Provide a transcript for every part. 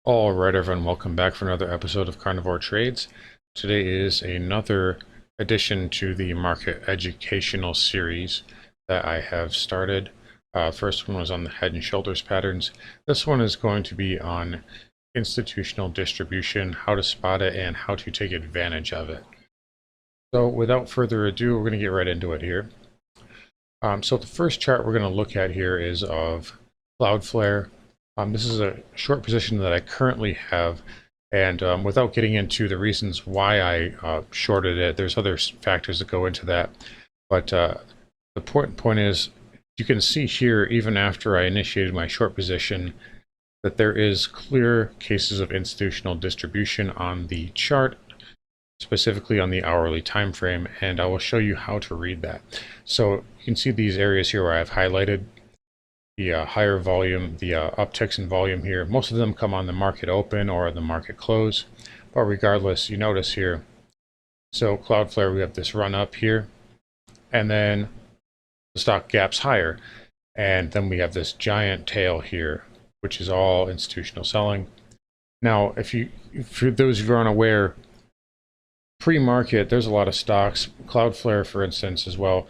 All right, everyone, welcome back for another episode of Carnivore Trades. Today is another addition to the market educational series that I have started. First one was on the head and shoulders patterns. This one is going to be on institutional distribution, how to spot it, and how to take advantage of it. So without further ado, we're going to get right into it here. So the first chart we're going to look at here is of Cloudflare. This is a short position that I currently have, and without getting into the reasons why I shorted it, there's other factors that go into that. But the important point is, you can see here, even after I initiated my short position, that there is clear cases of institutional distribution on the chart, specifically on the hourly time frame, and I will show you how to read that. So you can see these areas here where I've highlighted the higher volume, the upticks in volume here. Most of them come on the market open or the market close, but regardless, you notice here, so Cloudflare, we have this run up here, and then the stock gaps higher, and then we have this giant tail here, which is all institutional selling. Now, for those who are unaware, pre-market, there's a lot of stocks. Cloudflare, for instance, as well.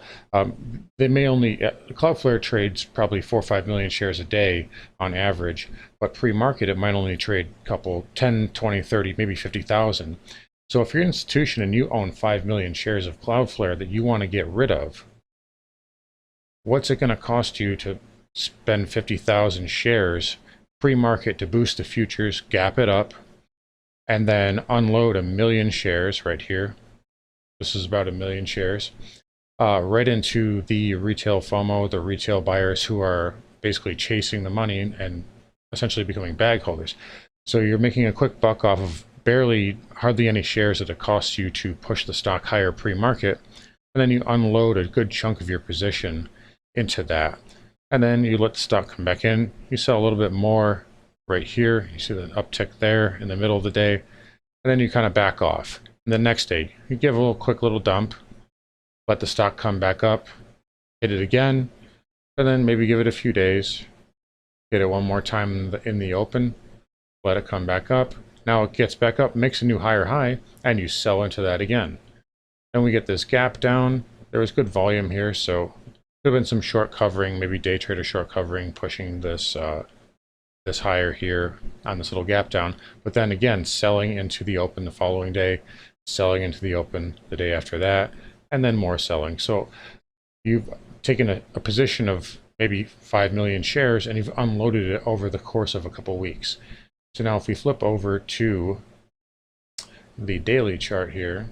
They may only Cloudflare trades probably 4 or 5 million shares a day on average, but pre-market it might only trade a couple, 10, 20, 30, maybe 50,000. So if you're an institution and you own 5 million shares of Cloudflare that you want to get rid of, what's it going to cost you to spend 50,000 shares pre-market to boost the futures, gap it up, and then unload 1 million shares right here? This is about 1 million shares, right into the retail FOMO, the retail buyers who are basically chasing the money and essentially becoming bag holders. So you're making a quick buck off of hardly any shares that it costs you to push the stock higher pre-market, and then you unload a good chunk of your position into that. And then you let the stock come back in, you sell a little bit more right here, you see the uptick there in the middle of the day, and then you kind of back off. And the next day, you give a quick little dump, let the stock come back up, hit it again, and then maybe give it a few days, hit it one more time in the open, let it come back up. Now it gets back up, makes a new higher high, and you sell into that again. Then we get this gap down. There was good volume here, so could have been some short covering, maybe day trader short covering, pushing this higher here on this little gap down, but then again selling into the open the following day, selling into the open the day after that, and then more selling. So you've taken a position of maybe 5 million shares and you've unloaded it over the course of a couple weeks. So now if we flip over to the daily chart here,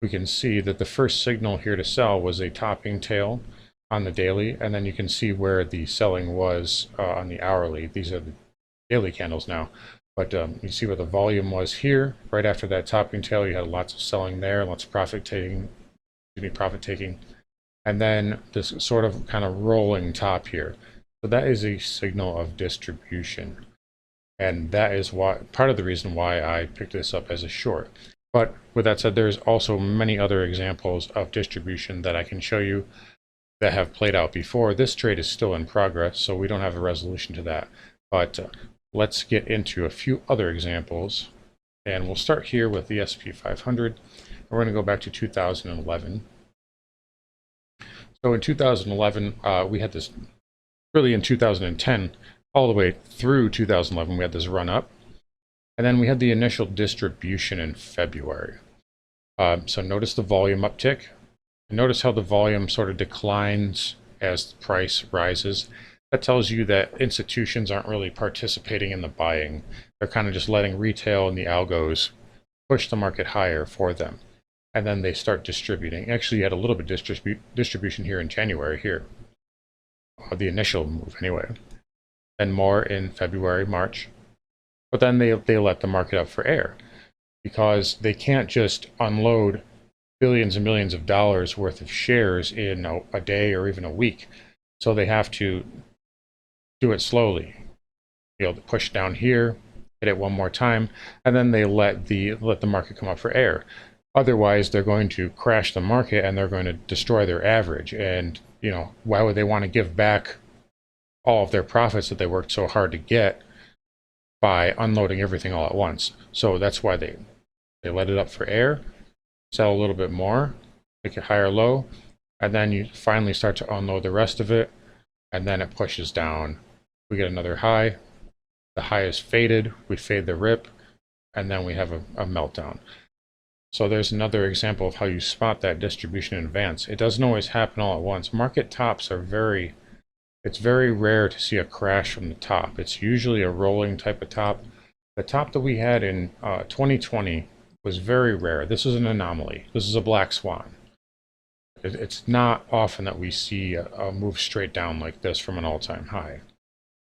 we can see that the first signal here to sell was a topping tail on the daily, and then you can see where the selling was on the hourly. These are the daily candles now, but you see where the volume was here. Right after that topping tail, you had lots of selling there, lots of profit taking, and then this sort of kind of rolling top here. So that is a signal of distribution, and that is part of the reason why I picked this up as a short. But with that said, there's also many other examples of distribution that I can show you that have played out before. This trade is still in progress, so we don't have a resolution to that. But let's get into a few other examples. And we'll start here with the S&P 500. We're going to go back to 2011. So in 2011, we had this, really in 2010, all the way through 2011, we had this run up. And then we had the initial distribution in February. So notice the volume uptick. Notice how the volume sort of declines as the price rises. That tells you that institutions aren't really participating in the buying. They're kind of just letting retail and the algos push the market higher for them. And then they start distributing. Actually, you had a little bit of distribution here in January here. The initial move anyway. Then more in February, March. But then they let the market up for air, because they can't just unload billions and millions of dollars worth of shares in a day or even a week. So they have to do it slowly. Be able to push down here, hit it one more time, and then they let the market come up for air. Otherwise, they're going to crash the market and they're going to destroy their average. And why would they want to give back all of their profits that they worked so hard to get by unloading everything all at once. So that's why they let it up for air, sell a little bit more, make it higher low, and then you finally start to unload the rest of it, and then it pushes down. We get another high. The high is faded. We fade the rip, and then we have a meltdown. So there's another example of how you spot that distribution in advance. It doesn't always happen all at once. Market tops are it's very rare to see a crash from the top. It's usually a rolling type of top. The top that we had in 2020 was very rare. This is an anomaly. This is a black swan. It's not often that we see a move straight down like this from an all-time high.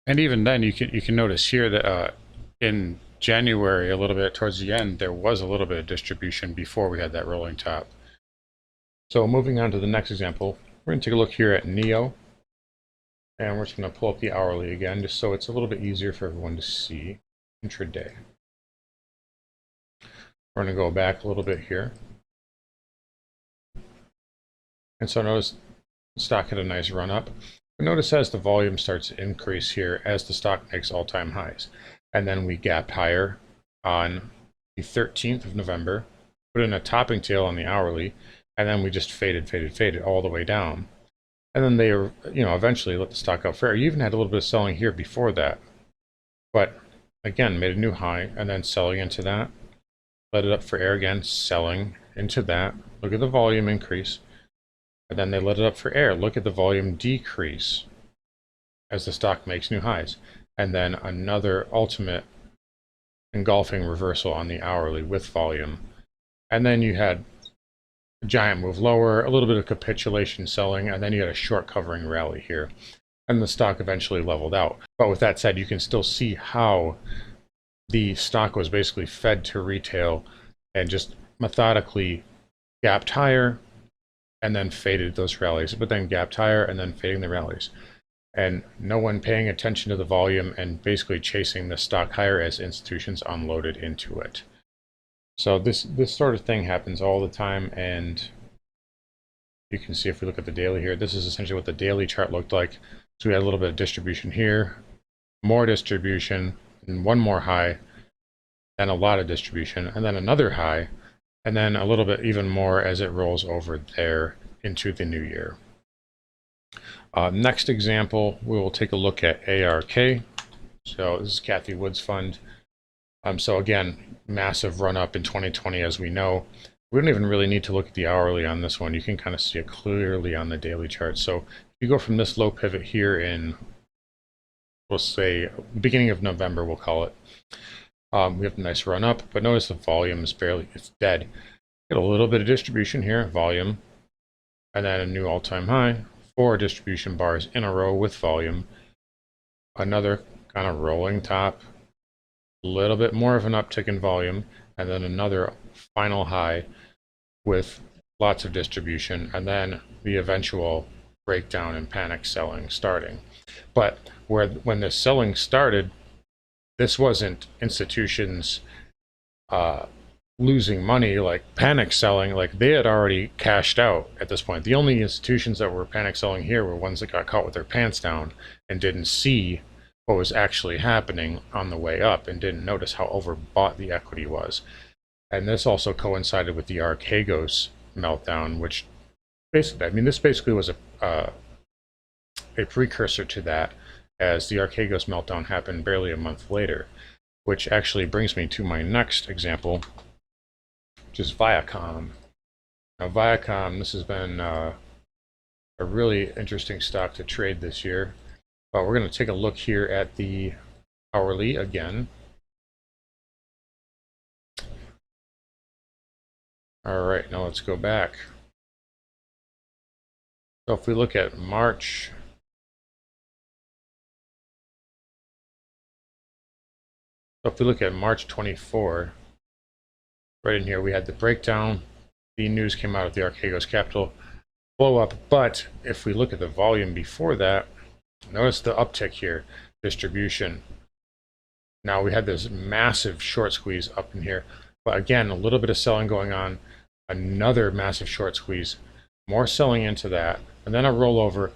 And even then, you can notice here that in January, a little bit towards the end, there was a little bit of distribution before we had that rolling top. So moving on to the next example, we're going to take a look here at NEO. And we're just going to pull up the hourly again, just so it's a little bit easier for everyone to see intraday. We're going to go back a little bit here. And so notice the stock had a nice run up. But notice as the volume starts to increase here, as the stock makes all-time highs. And then we gapped higher on the 13th of November, put in a topping tail on the hourly, and then we just faded all the way down. And then they, eventually let the stock out for air. You even had a little bit of selling here before that. But again, made a new high and then selling into that. Let it up for air again, selling into that. Look at the volume increase. And then they let it up for air. Look at the volume decrease as the stock makes new highs. And then another ultimate engulfing reversal on the hourly with volume. And then you had a giant move lower, a little bit of capitulation selling, and then you had a short covering rally here. And the stock eventually leveled out. But with that said, you can still see how the stock was basically fed to retail and just methodically gapped higher and then faded those rallies, but then gapped higher and then fading the rallies. And no one paying attention to the volume and basically chasing the stock higher as institutions unloaded into it. So this sort of thing happens all the time, and you can see if we look at the daily here, this is essentially what the daily chart looked like. So we had a little bit of distribution here, more distribution, and one more high, then a lot of distribution, and then another high, and then a little bit even more as it rolls over there into the new year. Next example, we will take a look at ARK. So this is Kathy Wood's fund. So again, massive run up in 2020, as we know. We don't even really need to look at the hourly on this one. You can kind of see it clearly on the daily chart. So if you go from this low pivot here in, we'll say, beginning of November, we'll call it. We have a nice run up, but notice the volume is it's dead. Get a little bit of distribution here, volume, and then a new all-time high. 4 distribution bars in a row with volume. Another kind of rolling top. A little bit more of an uptick in volume, and then another final high with lots of distribution, and then the eventual breakdown and panic selling starting. But when the selling started, this wasn't institutions losing money, like panic selling, like they had already cashed out at this point. The only institutions that were panic selling here were ones that got caught with their pants down and didn't see what was actually happening on the way up and didn't notice how overbought the equity was. And this also coincided with the Archagos meltdown, which basically, I mean, this basically was a precursor to that, as the Archagos meltdown happened barely a month later, which actually brings me to my next example, which is Viacom. Now Viacom, this has been a really interesting stock to trade this year. But we're going to take a look here at the hourly again. All right, now let's go back. So if we look at March, March 24, right in here we had the breakdown. The news came out of the Archagos Capital blow up, but if we look at the volume before that, notice the uptick here, distribution. Now we had this massive short squeeze up in here, but again, a little bit of selling going on, another massive short squeeze, more selling into that, and then a rollover,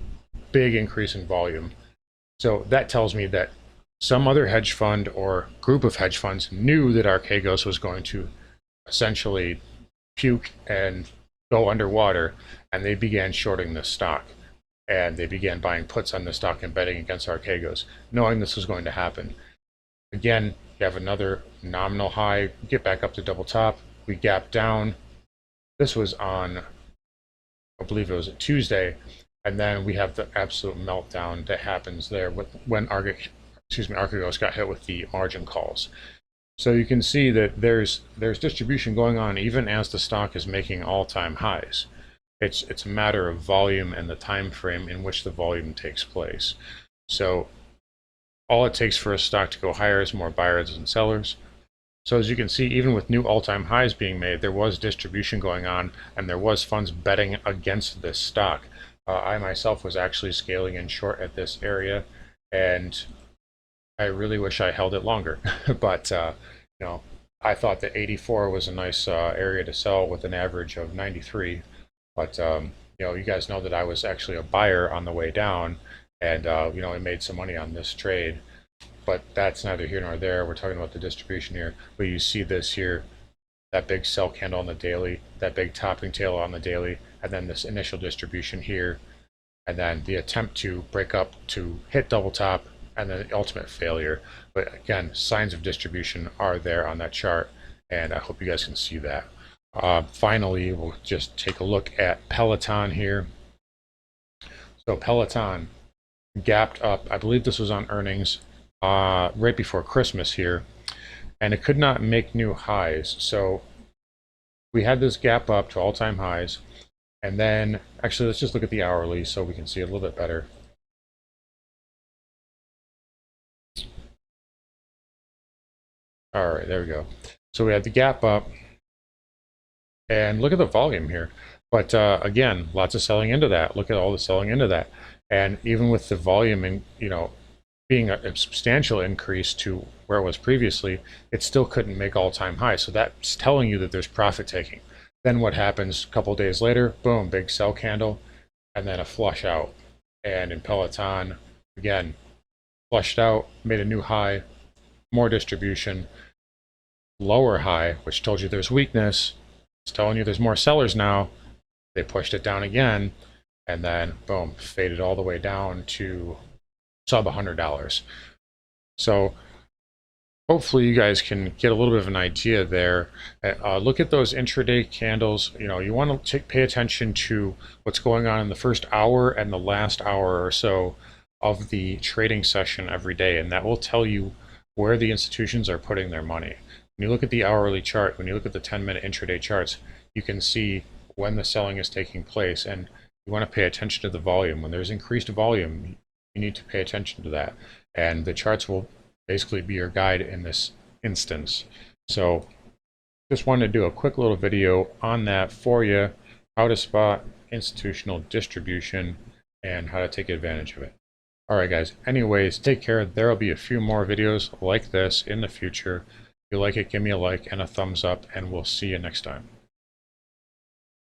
big increase in volume. So that tells me that some other hedge fund or group of hedge funds knew that Archagos was going to essentially puke and go underwater, and they began shorting this stock. And they began buying puts on the stock and betting against Archagos, knowing this was going to happen. Again, you have another nominal high, get back up to double top. We gap down. This was on, I believe it was a Tuesday, and then we have the absolute meltdown that happens there when Archagos got hit with the margin calls. So you can see that there's distribution going on even as the stock is making all-time highs. It's a matter of volume and the time frame in which the volume takes place. So all it takes for a stock to go higher is more buyers and sellers. So as you can see, even with new all-time highs being made, there was distribution going on, and there was funds betting against this stock. I myself was actually scaling in short at this area, and I really wish I held it longer. But you know, I thought that 84 was a nice area to sell with an average of 93. But you know, you guys know that I was actually a buyer on the way down, and you know, I made some money on this trade. But that's neither here nor there. We're talking about the distribution here. But you see this here, that big sell candle on the daily, that big topping tail on the daily, and then this initial distribution here, and then the attempt to break up to hit double top, and then the ultimate failure. But again, signs of distribution are there on that chart, and I hope you guys can see that. Finally, we'll just take a look at Peloton here. So Peloton gapped up, I believe this was on earnings, right before Christmas here, and it could not make new highs. So we had this gap up to all-time highs, and then actually let's just look at the hourly so we can see it a little bit better. All right, there we go. So we had the gap up, and look at the volume here. But again, lots of selling into that. Look at all the selling into that. And even with the volume and, you know, being a substantial increase to where it was previously, it still couldn't make all-time highs. So that's telling you that there's profit taking. Then what happens a couple days later? Boom, big sell candle, and then a flush out. And in Peloton, again, flushed out, made a new high, more distribution, lower high, which told you there's weakness. It's telling you there's more sellers now. They pushed it down again, and then boom, faded all the way down to sub $100. So hopefully you guys can get a little bit of an idea there. Look at those intraday candles. You know, you want to pay attention to what's going on in the first hour and the last hour or so of the trading session every day, and that will tell you where the institutions are putting their money. When you look at the hourly chart, when you look at the 10-minute intraday charts, you can see when the selling is taking place, and you want to pay attention to the volume. When there's increased volume, you need to pay attention to that, and the charts will basically be your guide in this instance. So just wanted to do a quick little video on that for you, how to spot institutional distribution and how to take advantage of it. All right, guys, anyways, take care. There will be a few more videos like this in the future. If you like it, give me a like and a thumbs up, and we'll see you next time.